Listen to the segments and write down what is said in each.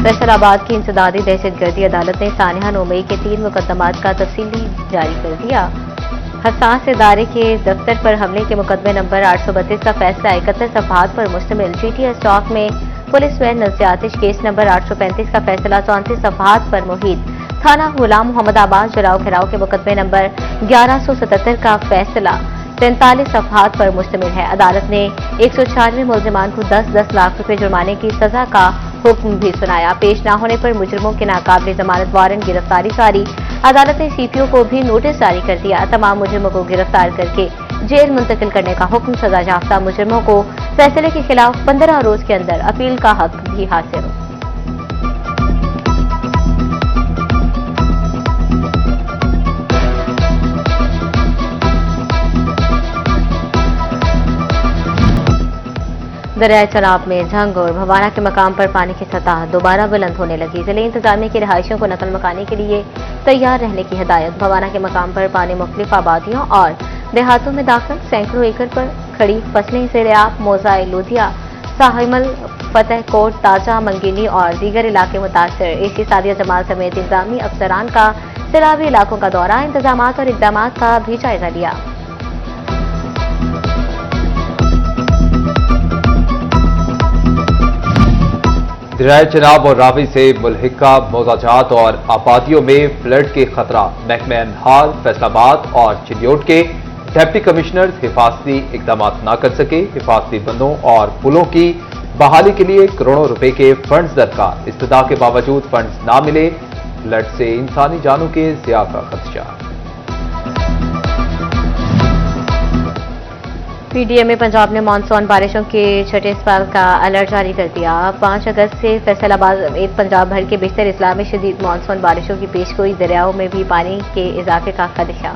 फैसलाबाद की इंसदादी दहशतगर्दी अदालत ने सानिया नोमई के 3 मुकदमात का तफसीली जारी कर दिया। हसास इदारे के दफ्तर पर हमले के मुकदमे नंबर 832 का फैसला 71 सफहात पर मुश्तमिल। GTS स्टॉक में पुलिस वैन नज़ियातिश केस नंबर 835 का फैसला 34 सफहात पर मुहित। थाना गुलाम मोहम्मदाबाद जलाओ घिराव के मुकदमे नंबर 1177 का फैसला 43 सफहात पर मुश्तमिल है। अदालत ने 196 मुलजिमान को 10-10 लाख रुपए जुर्माने की सजा का हुक्म भी सुनाया। पेश न होने पर मुजरिमों के नाकाबिले जमानत वारंट गिरफ्तारी जारी। अदालत ने CPO को भी नोटिस जारी कर दिया। तमाम मुजरिमों को गिरफ्तार करके जेल मुंतकिल करने का हुक्म। सजा याफ्ता मुजरिमों को फैसले के खिलाफ 15 रोज के अंदर अपील का हक भी हासिल हो। दरियाए चनाब में झंग और भवाना के मकाम पर पानी की सतह दोबारा बुलंद होने लगी। जिले इंतजामिया की रिहायशियों को नकल मकानी के लिए तैयार रहने की हिदायत। भवाना के मकाम पर पानी मुख्तलिफ आबादियों और देहातों में दाखिल। सैकड़ों एकड़ पर खड़ी फसलें सैलाब, मोजाए लोधिया, साहिमल, फतेहकोट, ताजा, मंगिनी और दीगर इलाके मुतासर। AC सादिया जमाल समेत इंतजामी अफसरान का सैलाबी इलाकों का दौरा, इंतजाम और इकदाम का भी जायजा लिया। दरियाए चनाब और रावी से मुल्हिका मौजाजात और आबादियों में फ्लड के खतरा। महकमे अनहार, फैसलाबाद और चिलियोट के डिप्टी कमिश्नर हिफाजती इकदाम न कर सके। हिफाजती बंदों और पुलों की बहाली के लिए करोड़ों रुपए के फंड्स दरकार। इस्तदा के बावजूद फंड्स ना मिले। फ्लड से इंसानी जानों के ज़िया का खदशा। PDM में पंजाब ने मानसून बारिशों के छठे स्पेल का अलर्ट जारी कर दिया। 5 अगस्त से फैसलाबाद समेत पंजाब भर के बेशतर इजला में शदीद मानसून बारिशों की पेशगोई। दरियाओं में भी पानी के इजाफे का खदशा।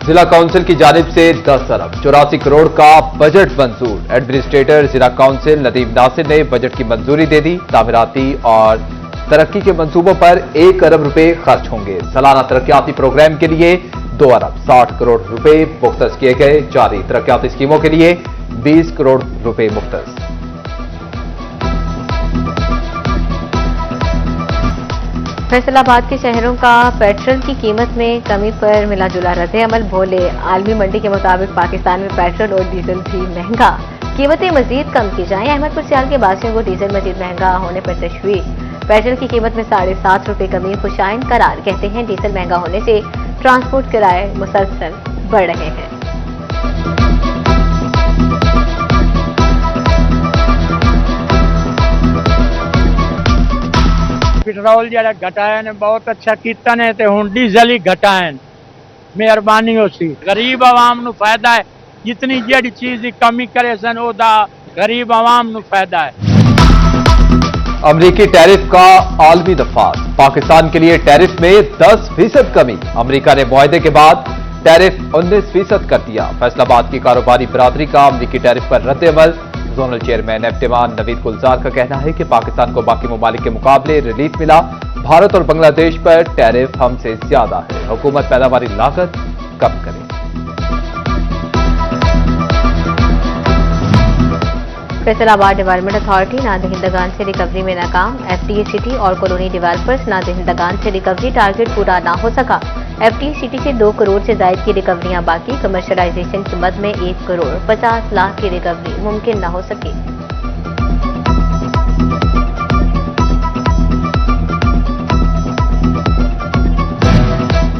जिला काउंसिल की जानिब से 10 अरब 84 करोड़ का बजट मंजूर। एडमिनिस्ट्रेटर जिला काउंसिल नदीम नासिर ने बजट की मंजूरी दे दी। तामीराती और तरक्की के मंसूबों पर 1 अरब रुपए खर्च होंगे। सालाना तरक्याती प्रोग्राम के लिए 2 अरब 60 करोड़ रुपए मुख्तस किए गए। जारी तरक्याती स्कीमों के लिए 20 करोड़ रुपए मुख्तस। फैसलाबाद के शहरों का पेट्रोल की कीमत में कमी पर मिला जुला रद्द-ए-अमल। भोले आलमी मंडी के मुताबिक पाकिस्तान में पेट्रोल और डीजल भी महंगा। कीमतें मजीद कम की जाएं। अहमदपुर सियाल के बासियों को डीजल मजीद महंगा होने पर तशवीश। पेट्रोल की कीमत में 7.5 रुपए कमी खुशाइन करार। कहते हैं डीजल महंगा होने से ट्रांसपोर्ट किराए मुसलसल बढ़ रहे हैं। पेट्रोल जरा घटाया ने बहुत अच्छा किया ने ते हुण डीजल ही घटाए। मेहरबानी हो सी गरीब आवाम नु फायदा है। जितनी जड़ी चीज की कमी करे सन ओदा गरीब आवाम नु फायदा है। अमरीकी टैरिफ का आलमी दफात। पाकिस्तान के लिए टैरिफ में 10% कमी। अमरीका ने मुआहदे के बाद टैरिफ 19% कर दिया। फैसलाबाद की कारोबारी बरादरी का अमरीकी टैरिफ पर रद्द-ए-अमल। जोनल चेयरमैन एफ्तेमान नवीद गुलजार का कहना है कि पाकिस्तान को बाकी ममालिक के मुकाबले रिलीफ मिला। भारत और बांग्लादेश पर टैरिफ हमसे ज्यादा है। हुकूमत पैदावारी लागत कम करे। फैसलाबाद डेवलपमेंट अथॉरिटी नादहिंदगान से रिकवरी में नाकाम। FTA सिटी और कॉलोनी डेवलपर्स नादहिंदगान से रिकवरी टारगेट पूरा ना हो सका। FTA सिटी से 2 करोड़ से जायद की रिकवरियां बाकी। कमर्शलाइजेशन की मद में 1 करोड़ 50 लाख की रिकवरी मुमकिन न हो सकी।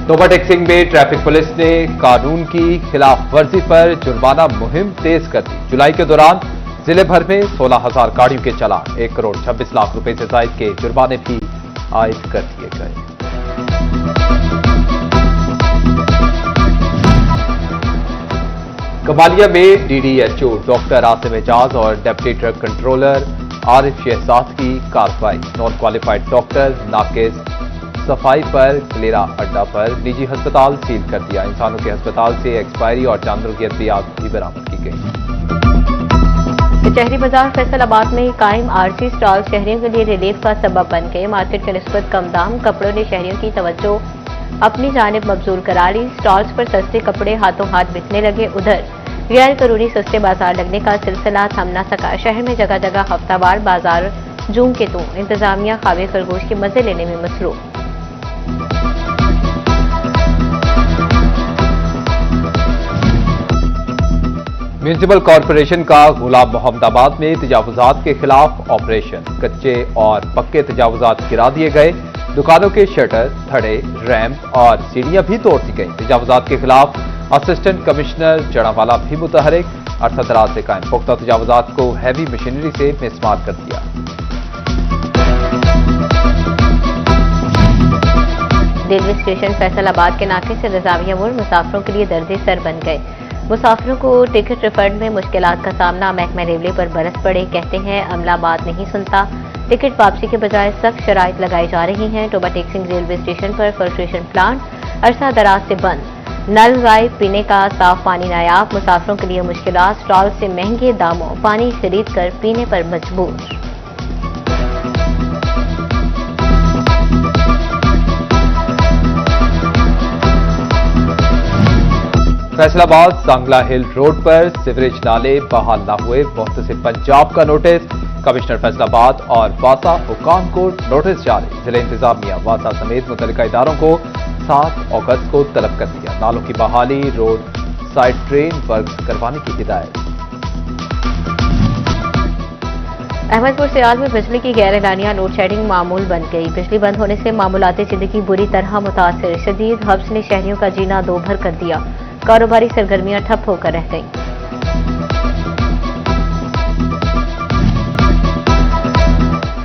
नोवा टैक्सिंग में ट्रैफिक पुलिस ने कानून की खिलाफ वर्जी पर जुर्माना मुहिम तेज कर दी। जुलाई के दौरान जिले भर में 16,000 गाड़ियों के चालान, 1 करोड़ 26 लाख रुपए से जायद के जुर्माने भी आयद कर दिए गए। कमालिया में DDHO डॉक्टर आसिम एजाज और deputy drug controller Arif Shahzad की कार्रवाई। नॉन क्वालिफाइड डॉक्टर नाकिस सफाई पर कलेरा अड्डा पर निजी अस्पताल सील कर दिया। इंसानों के अस्पताल से एक्सपायरी और जानवरों की अद्वियात भी बरामद की गई। शहरी बाजार फैसलाबाद में कायम आरसी स्टॉल शहरियों के लिए रिलीफ का सबब बन गए। मार्केट के निस्बत कम दाम कपड़ों ने शहरियों की तवज्जो अपनी जानिब मबजूल करा ली। स्टॉल्स पर सस्ते कपड़े हाथों हाथ बिकने लगे। उधर गैर कानूनी सस्ते बाजार लगने का सिलसिला थम न सका। शहर में जगह जगह हफ्तावार बाजार जूम के तू इंतजामिया खावे खरगोश के मजे लेने में मसरूफ। म्यूनिसिपल कॉरपोरेशन का गुलाम मोहम्मदाबाद में तजावुजात के खिलाफ ऑपरेशन। कच्चे और पक्के तजावुजात गिरा दिए गए। दुकानों के शटर, थड़े, रैंप और सीढ़ियां भी तोड़ दी गई। तजावुजात के खिलाफ असिस्टेंट कमिश्नर जड़ावाला भी मुतहरिक। अरसा दराज से कायम पुख्ता तजावुजात को हैवी मशीनरी से मिसमार कर दिया। रेलवे स्टेशन फैसलाबाद के नाके से निजामिया मोड़ मुसाफिरों के लिए दर्द सर बन गए। मुसाफिरों को टिकट रिफंड में मुश्किलात का सामना। महकमा रेलवे पर बरस पड़े। कहते हैं अमला बात नहीं सुनता। टिकट वापसी के बजाय सख्त शराइत लगाई जा रही हैं। टोबा टेक्सिंग रेलवे स्टेशन पर फिल्ट्रेशन प्लांट अरसा दराज से बंद। नल गायब, पीने का साफ पानी नायाब। मुसाफिरों के लिए मुश्किलात। स्टॉल से महंगे दामों पानी खरीद कर पीने पर मजबूर। फैसलाबाद सांगला हिल रोड पर सीवरेज नाले बहाल न हुए। मुहतसिब पंजाब का नोटिस। कमिश्नर फैसलाबाद और वासा हुकाम को नोटिस जारी। जिला इंतजामिया वासा समेत मुतल्लिका इदारों को 7 अगस्त को तलब कर दिया। नालों की बहाली, रोड साइड ड्रेन वर्क करवाने की हिदायत। अहमदपुर सियाल में बिजली की गैर एलानिया लोड शेडिंग मामूल बन गई। बिजली बंद होने से मामूलाती जिंदगी बुरी तरह मुतासिर। शदीद हब्स ने शहरियों का जीना दो भर कर दिया। कारोबारी सरगर्मियां ठप होकर रह गईं।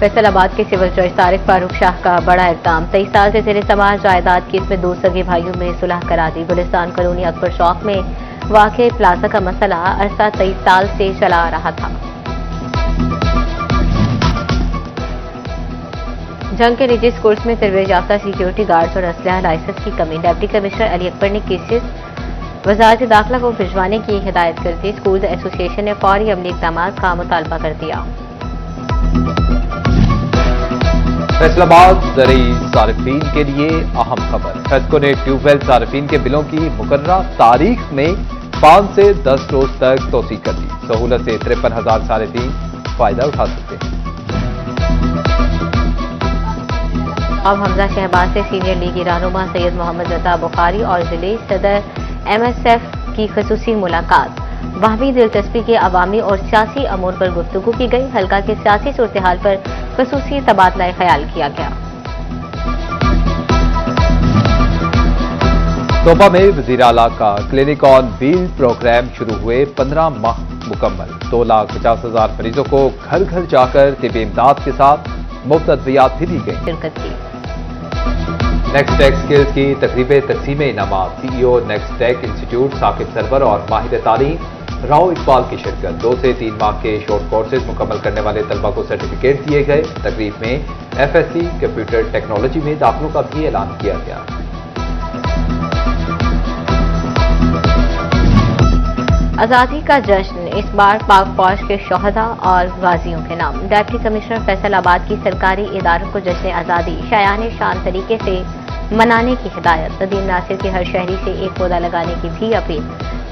फैसलाबाद के सिविल जज तारिक फारूक शाह का बड़ा इक़दाम। 23 साल से जेर समाज जायदाद केस में 2 सगे भाइयों में सुलह करा दी। गुलिस्तान कॉलोनी अकबर चौक में वाक़े प्लाजा का मसला अरसा 23 साल से चला आ रहा था। जंग के निजी स्कूल्स में तरबीयत याफ्ता सिक्योरिटी गार्ड्स और असलहा लाइसेंस की कमी। डिप्टी कमिश्नर अली अकबर ने केसेस वजारत दाखिला को भिजवाने की हिदायत कर दी। स्कूल एसोसिएशन ने फौरी अमली इक़दाम का मुतालबा कर दिया। फैसलाबाद ज़रूरी सारिफीन के लिए अहम खबर। फेस्को ने ट्यूबवेल सारिफीन के बिलों की मुकर्ररा तारीख में 5 से 10 रोज तक तोसी कर दी। सहूलत से 53,000 सारिफीन फायदा उठा सकते हैं। अब हमजा शहबाज से सीनियर लीगी रहनुमा सैयद मोहम्मद रजा बुखारी और जिले सदर MSF की खसूसी मुलाकात। बाहमी दिलचस्पी के अवामी और सियासी अमूर पर गुफ्तगू की गई। हल्का के सियासी सूरत हाल पर खसूसी तबादला ख्याल किया गया। तोपा में वज़ीर आला का क्लिनिक ऑन व्हील प्रोग्राम शुरू हुए। 15 माह मुकम्मल। 2,50,000 मरीजों को घर घर जाकर तिब्बी इमदाद के साथ मुफ्त अद्वियात भी दी गई। शिरकत की नेक्स्ट टेक स्किल्स की तकरीबें तकसीम इनामात। CEO Next Tech Institute Saqib Sarwar और माहिर तालीम राव इकबाल की शिरकत। 2 से 3 माह के शॉर्ट कोर्सेज मुकम्मल करने वाले तलबा को सर्टिफिकेट दिए गए। तकरीब में FSC कंप्यूटर टेक्नोलॉजी में दाखिलों का भी ऐलान किया गया। आज़ादी का जश्न इस बार पाक फौज के शोहदा और गाजियों के नाम। डिप्टी कमिश्नर फैसलाबाद की सरकारी इदारों को जश्न आज़ादी शायान शान तरीके से मनाने की हिदायत। नदीम नासिर के हर शहरी से एक पौधा लगाने की भी अपील।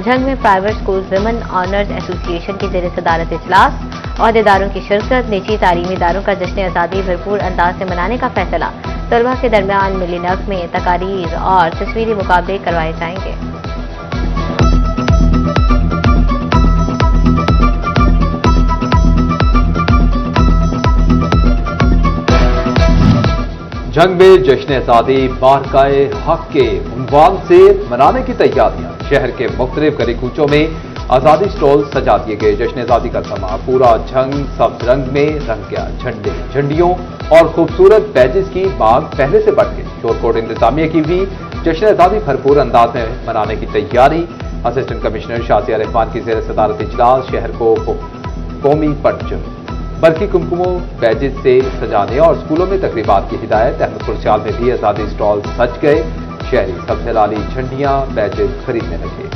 झंग में private school women owners association की जेर सदारत इजलास। अहदेदारों की शिरकत। निजी तालीमी इदारों का जश्न आज़ादी भरपूर अंदाज से मनाने का फैसला। तलबा के दरमियान मिली नक्श में तकारीर और तस्वीरी मुकाबले करवाए जाएंगे। जंग में जश्न आज़ादी मार्काए हक के उन्वान से मनाने की तैयारियां। शहर के मुख्तलिफ गली कूचों में आज़ादी स्टॉल सजा दिए गए। जश्न आज़ादी का समा पूरा जंग सब्ज रंग में रंग गया। झंडे, झंडियों और खूबसूरत बैजेस की मांग पहले से बढ़ गई। शोरकोट इंतजामिया की भी जश्न आज़ादी भरपूर अंदाज में मनाने की तैयारी। असिस्टेंट कमिश्नर शाजिया रहमान की जेर सदारत इजलास। शहर को कौमी परचम बल्कि कुमकुमों बैजेस से सजाने और स्कूलों में तकरीबात की हिदायत। अहमदपुर सियाल में भी आज़ादी स्टॉल सज गए। शहरी सबसे लाली झंडियां, बैजेस खरीदने लगे।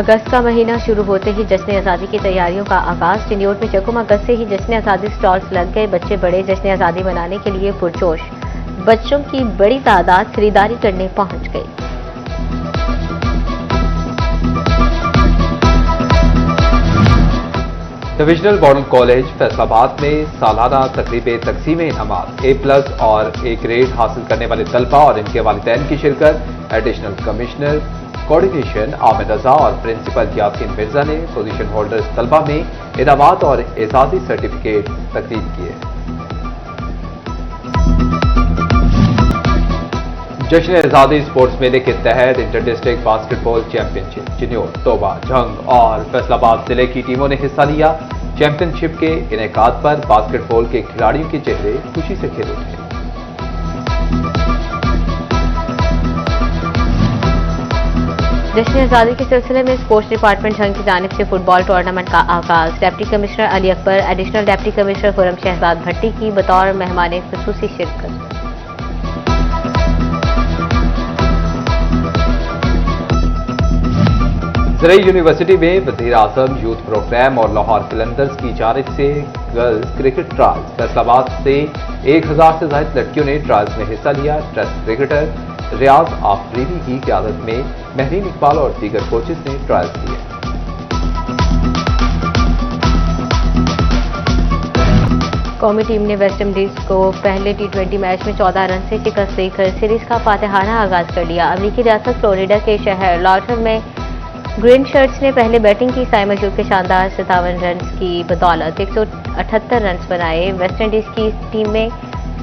अगस्त का महीना शुरू होते ही जश्न आज़ादी की तैयारियों का आगाज। चिन्योट में जकुम अगस्त से ही जश्न आज़ादी स्टॉल्स लग गए। बच्चे बड़े जश्न आज़ादी मनाने के लिए पुरजोश। बच्चों की बड़ी तादाद खरीदारी करने पहुंच गई। डिविजनल मॉडल कॉलेज फैसलाबाद में सालाना तकरीबे तकसीम इनामात A+ और A ग्रेड हासिल करने वाले तलबा और इनके वालिदैन की शिरकत। एडिशनल कमिश्नर कोऑर्डिनेशन आमिर रजा और प्रिंसिपल यासीन मिर्जा ने पोजीशन होल्डर्स तलबा में इनामात और एजाजी सर्टिफिकेट तकसीम किए। जश्न आज़ादी स्पोर्ट्स मेले के तहत inter district basketball championship Chiniot, तोबा, झंग और फैसलाबाद जिले की टीमों ने हिस्सा लिया। चैंपियनशिप के इनेकाद पर बास्केटबॉल के खिलाड़ियों के चेहरे खुशी से खिल उठे। जश्न आज़ादी के सिलसिले में स्पोर्ट्स डिपार्टमेंट झंग की जानिब से फुटबॉल टूर्नामेंट का आगाज। Deputy commissioner Ali Akbar, additional deputy commissioner Khurram Shahzad Bhatti की बतौर मेहमान खुसूसी शिरकत। ज़रई यूनिवर्सिटी में वज़ीर आज़म यूथ प्रोग्राम और लाहौर कलंदर्स की जानिब से गर्ल्स क्रिकेट ट्रायल्स। फैसलाबाद से 1000 से ज्यादा लड़कियों ने ट्रायल्स में हिस्सा लिया। टेस्ट क्रिकेटर रियाज आफरीदी की क़यादत में महरीन इकबाल और दीगर कोचेस ने ट्रायल्स किए। कौमी टीम ने वेस्ट इंडीज को पहले T20 मैच में 14 रन से शिकस्त देकर सीरीज का फातिहाना आगाज कर लिया। अमेरिकी रियासत फ्लोरिडा के शहर लॉर्टन में ग्रीन शर्ट्स ने पहले बैटिंग की। साइम अयूब के शानदार 57 रन की बदौलत 178 रन बनाए। वेस्ट इंडीज की टीम में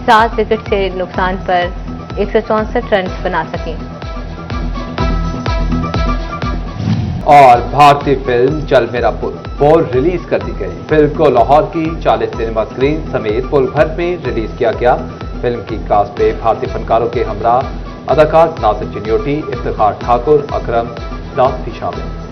7 विकेट से नुकसान पर 164 रन बना सके। और भारतीय फिल्म चल मेरा पुल रिलीज कर दी गई। फिल्म को लाहौर की 40 सिनेमा स्क्रीन समेत पुल भर में रिलीज किया गया। फिल्म की कास्ट में भारतीय फनकारों के हमरा अदाकार नासिर चिन्योटी, इफ्तिखार ठाकुर, अकरम दास भी शामिल।